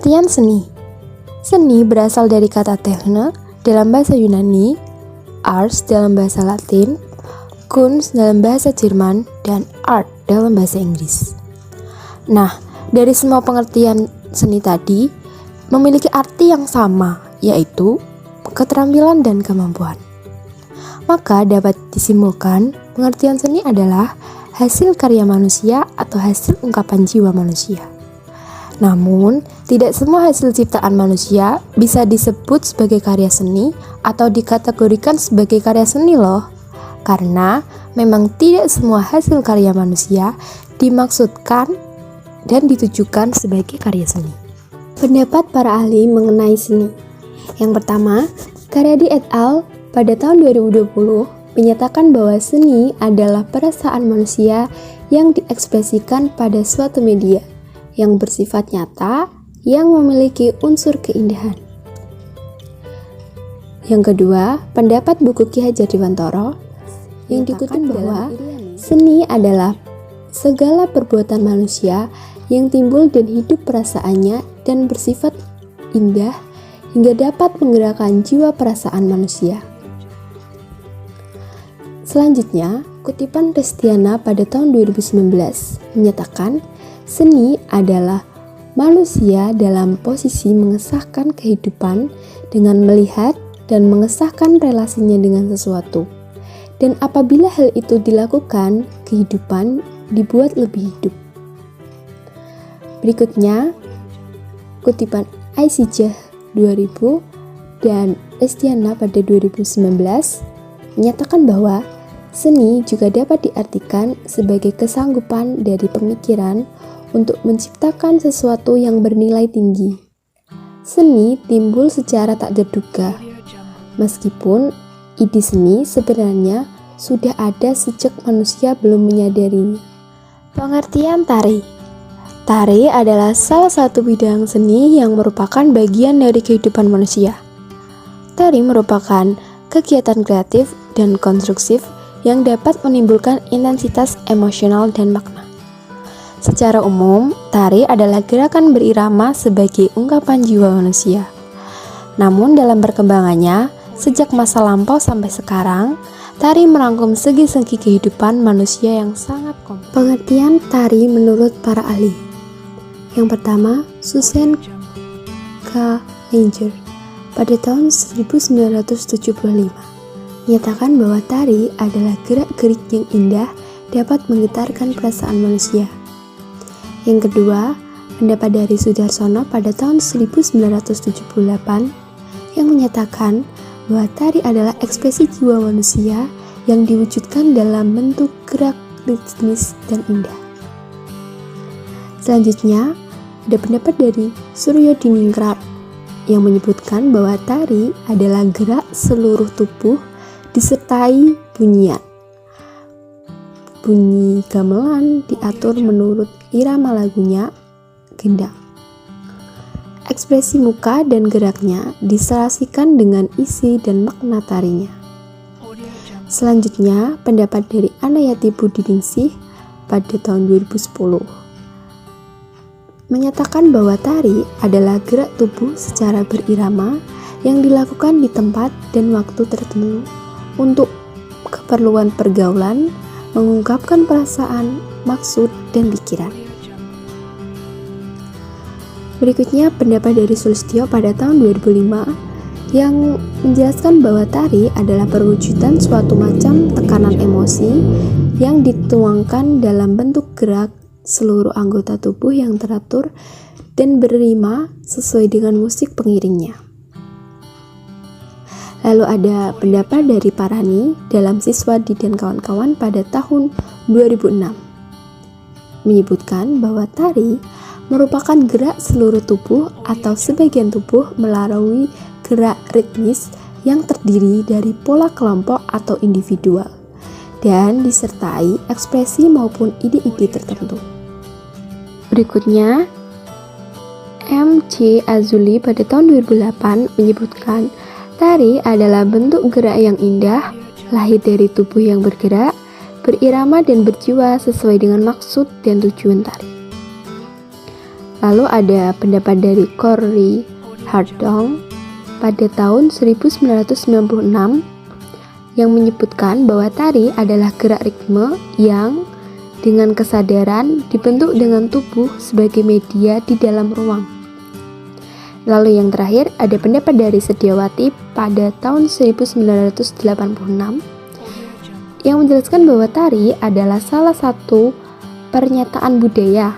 Pengertian seni. Seni berasal dari kata techne dalam bahasa Yunani, ars dalam bahasa Latin, Kunst dalam bahasa Jerman, dan art dalam bahasa Inggris. Nah, dari semua pengertian seni tadi memiliki arti yang sama, yaitu keterampilan dan kemampuan. Maka dapat disimpulkan pengertian seni adalah hasil karya manusia atau hasil ungkapan jiwa manusia. Namun, tidak semua hasil ciptaan manusia bisa disebut sebagai karya seni atau dikategorikan sebagai karya seni loh. Karena memang tidak semua hasil karya manusia dimaksudkan dan ditujukan sebagai karya seni. Pendapat para ahli mengenai seni. Yang pertama, Karyadi et al. Pada tahun 2020 menyatakan bahwa seni adalah perasaan manusia yang diekspresikan pada suatu media yang bersifat nyata, yang memiliki unsur keindahan. Yang kedua, pendapat buku Ki Hajar Dewantara yang dikutip bahwa seni adalah segala perbuatan manusia yang timbul dan hidup perasaannya dan bersifat indah hingga dapat menggerakkan jiwa perasaan manusia. Selanjutnya, kutipan Restiana pada tahun 2019 menyatakan seni adalah manusia dalam posisi mengesahkan kehidupan dengan melihat dan mengesahkan relasinya dengan sesuatu. Dan apabila hal itu dilakukan, kehidupan dibuat lebih hidup. Berikutnya, kutipan Aisyah 2000 dan Restiana pada 2019 menyatakan bahwa seni juga dapat diartikan sebagai kesanggupan dari pemikiran untuk menciptakan sesuatu yang bernilai tinggi. Seni timbul secara tak terduga, meskipun ide seni sebenarnya sudah ada sejak manusia belum menyadarinya. Pengertian tari. Tari adalah salah satu bidang seni yang merupakan bagian dari kehidupan manusia. Tari merupakan kegiatan kreatif dan konstruksif yang dapat menimbulkan intensitas emosional dan makna. Secara umum, tari adalah gerakan berirama sebagai ungkapan jiwa manusia. Namun dalam perkembangannya, sejak masa lampau sampai sekarang, tari merangkum segi-segi kehidupan manusia yang sangat kompleks. Pengertian tari menurut para ahli. Yang pertama, Susan K. Langer pada tahun 1975 menyatakan bahwa tari adalah gerak-gerik yang indah dapat menggetarkan perasaan manusia. Yang kedua, pendapat dari Sudarsono pada tahun 1978 yang menyatakan bahwa tari adalah ekspresi jiwa manusia yang diwujudkan dalam bentuk gerak ritmis dan indah. Selanjutnya, ada pendapat dari Suryo Diningrat yang menyebutkan bahwa tari adalah gerak seluruh tubuh disertai bunyian. Bunyi gamelan diatur menurut irama lagunya gendang. Ekspresi muka dan geraknya diserasikan dengan isi dan makna tarinya. Selanjutnya, pendapat dari Anayati Budiningsih pada tahun 2010 menyatakan bahwa tari adalah gerak tubuh secara berirama yang dilakukan di tempat dan waktu tertentu untuk keperluan pergaulan, mengungkapkan perasaan, maksud, dan pikiran. Berikutnya pendapat dari Sulistyo pada tahun 2005 yang menjelaskan bahwa tari adalah perwujudan suatu macam tekanan emosi yang dituangkan dalam bentuk gerak seluruh anggota tubuh yang teratur dan berrima sesuai dengan musik pengiringnya. Lalu ada pendapat dari Parani dalam Siswadi dan kawan-kawan pada tahun 2006 menyebutkan bahwa tari merupakan gerak seluruh tubuh atau sebagian tubuh melalui gerak ritmis yang terdiri dari pola kelompok atau individual dan disertai ekspresi maupun ide-ide tertentu. Berikutnya, M.C. Azuli pada tahun 2008 menyebutkan tari adalah bentuk gerak yang indah, lahir dari tubuh yang bergerak, berirama dan berjiwa sesuai dengan maksud dan tujuan tari. Lalu ada pendapat dari Corey Hardong pada tahun 1996 yang menyebutkan bahwa tari adalah gerak ritme yang dengan kesadaran dibentuk dengan tubuh sebagai media di dalam ruang. Lalu yang terakhir ada pendapat dari Sediawati pada tahun 1986 yang menjelaskan bahwa tari adalah salah satu pernyataan budaya.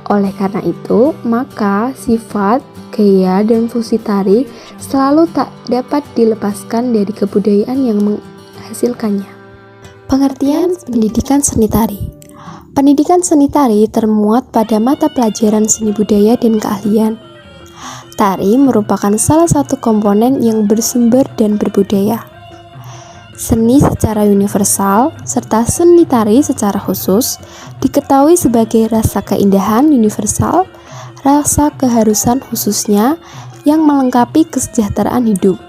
Oleh karena itu, maka sifat, gaya, dan fungsi tari selalu tak dapat dilepaskan dari kebudayaan yang menghasilkannya. Pengertian pendidikan seni tari. Pendidikan seni tari termuat pada mata pelajaran seni budaya dan keahlian. Tari merupakan salah satu komponen yang bersumber dan berbudaya. Seni secara universal serta seni tari secara khusus diketahui sebagai rasa keindahan universal, rasa keharusan khususnya yang melengkapi kesejahteraan hidup.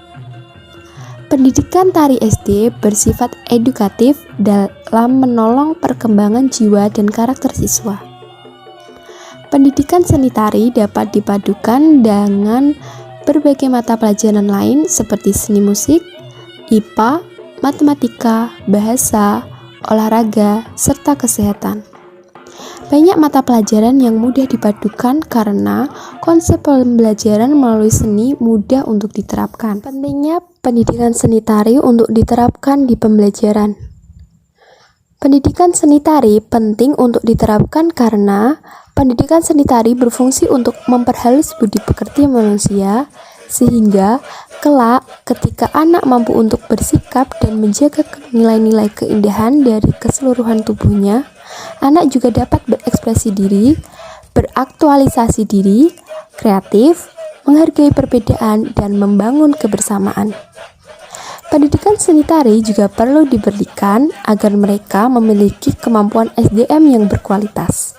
Pendidikan tari SD bersifat edukatif dalam menolong perkembangan jiwa dan karakter siswa. Pendidikan seni tari dapat dipadukan dengan berbagai mata pelajaran lain seperti seni musik, IPA, matematika, bahasa, olahraga, serta kesehatan. Banyak mata pelajaran yang mudah dipadukan karena konsep pembelajaran melalui seni mudah untuk diterapkan. Pentingnya pendidikan seni tari untuk diterapkan di pembelajaran. Pendidikan seni tari penting untuk diterapkan karena pendidikan seni tari berfungsi untuk memperhalus budi pekerti manusia, sehingga kelak ketika anak mampu untuk bersikap dan menjaga nilai-nilai keindahan dari keseluruhan tubuhnya, anak juga dapat berekspresi diri, beraktualisasi diri, kreatif, menghargai perbedaan, dan membangun kebersamaan. Pendidikan seni tari juga perlu diberikan agar mereka memiliki kemampuan SDM yang berkualitas.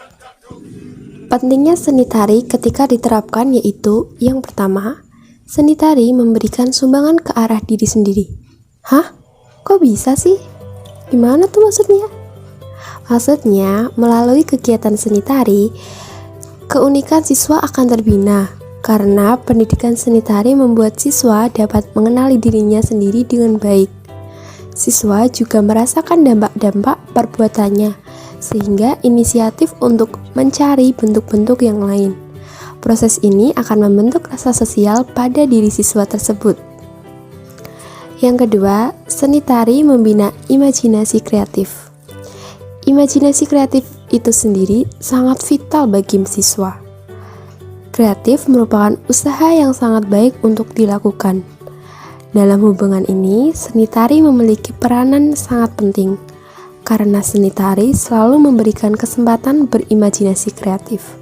Pentingnya seni tari ketika diterapkan yaitu yang pertama, seni tari memberikan sumbangan ke arah diri sendiri. Hah? Kok bisa sih? Gimana tuh maksudnya? Maksudnya, melalui kegiatan seni tari, keunikan siswa akan terbina. Karena pendidikan seni tari membuat siswa dapat mengenali dirinya sendiri dengan baik. Siswa juga merasakan dampak-dampak perbuatannya, sehingga inisiatif untuk mencari bentuk-bentuk yang lain. Proses ini akan membentuk rasa sosial pada diri siswa tersebut. Yang kedua, seni tari membina imajinasi kreatif. Imajinasi kreatif itu sendiri sangat vital bagi siswa. Kreatif merupakan usaha yang sangat baik untuk dilakukan. Dalam hubungan ini, seni tari memiliki peranan sangat penting, karena seni tari selalu memberikan kesempatan berimajinasi kreatif.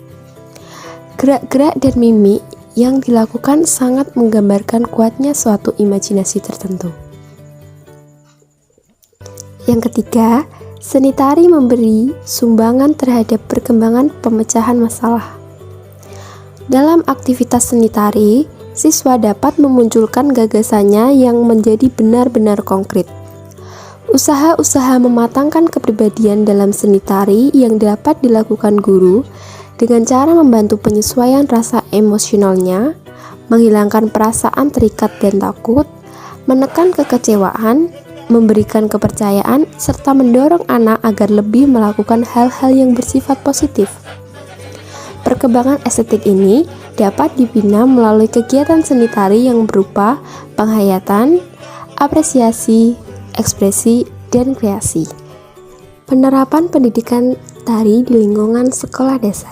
Gerak-gerak dan mimik yang dilakukan sangat menggambarkan kuatnya suatu imajinasi tertentu. Yang ketiga, seni tari memberi sumbangan terhadap perkembangan pemecahan masalah. Dalam aktivitas seni tari, siswa dapat memunculkan gagasannya yang menjadi benar-benar konkret. Usaha-usaha mematangkan kepribadian dalam seni tari yang dapat dilakukan guru dengan cara membantu penyesuaian rasa emosionalnya, menghilangkan perasaan terikat dan takut, menekan kekecewaan, memberikan kepercayaan, serta mendorong anak agar lebih melakukan hal-hal yang bersifat positif. Perkembangan estetik ini dapat dibina melalui kegiatan seni tari yang berupa penghayatan, apresiasi, ekspresi, dan kreasi. Penerapan pendidikan tari di lingkungan sekolah dasar.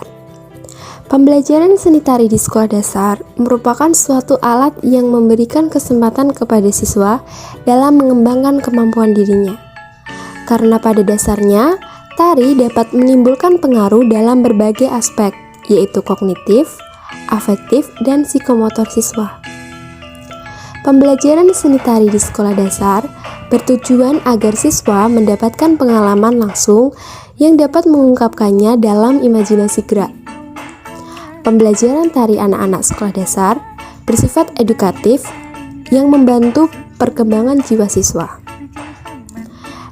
Pembelajaran seni tari di sekolah dasar merupakan suatu alat yang memberikan kesempatan kepada siswa dalam mengembangkan kemampuan dirinya. Karena pada dasarnya, tari dapat menimbulkan pengaruh dalam berbagai aspek, yaitu kognitif, afektif, dan psikomotor siswa. Pembelajaran seni tari di sekolah dasar bertujuan agar siswa mendapatkan pengalaman langsung yang dapat mengungkapkannya dalam imajinasi gerak. Pembelajaran tari anak-anak sekolah dasar bersifat edukatif yang membantu perkembangan jiwa siswa.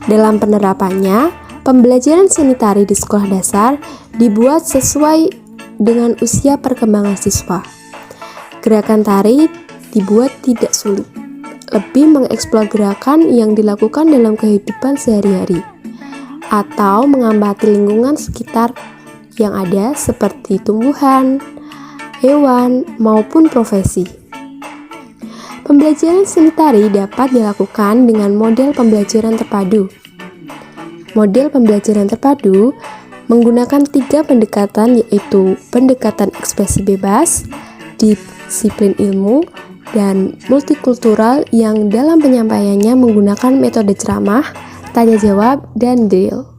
Dalam penerapannya, pembelajaran seni tari di sekolah dasar dibuat sesuai dengan usia perkembangan siswa. Gerakan tari dibuat tidak sulit, lebih mengeksplor gerakan yang dilakukan dalam kehidupan sehari-hari, atau mengamati lingkungan sekitar yang ada seperti tumbuhan, hewan, maupun profesi. Pembelajaran seni tari dapat dilakukan dengan model pembelajaran terpadu. Model pembelajaran terpadu menggunakan 3 pendekatan, yaitu pendekatan ekspresi bebas, disiplin ilmu, dan multikultural yang dalam penyampaiannya menggunakan metode ceramah, tanya jawab, dan drill.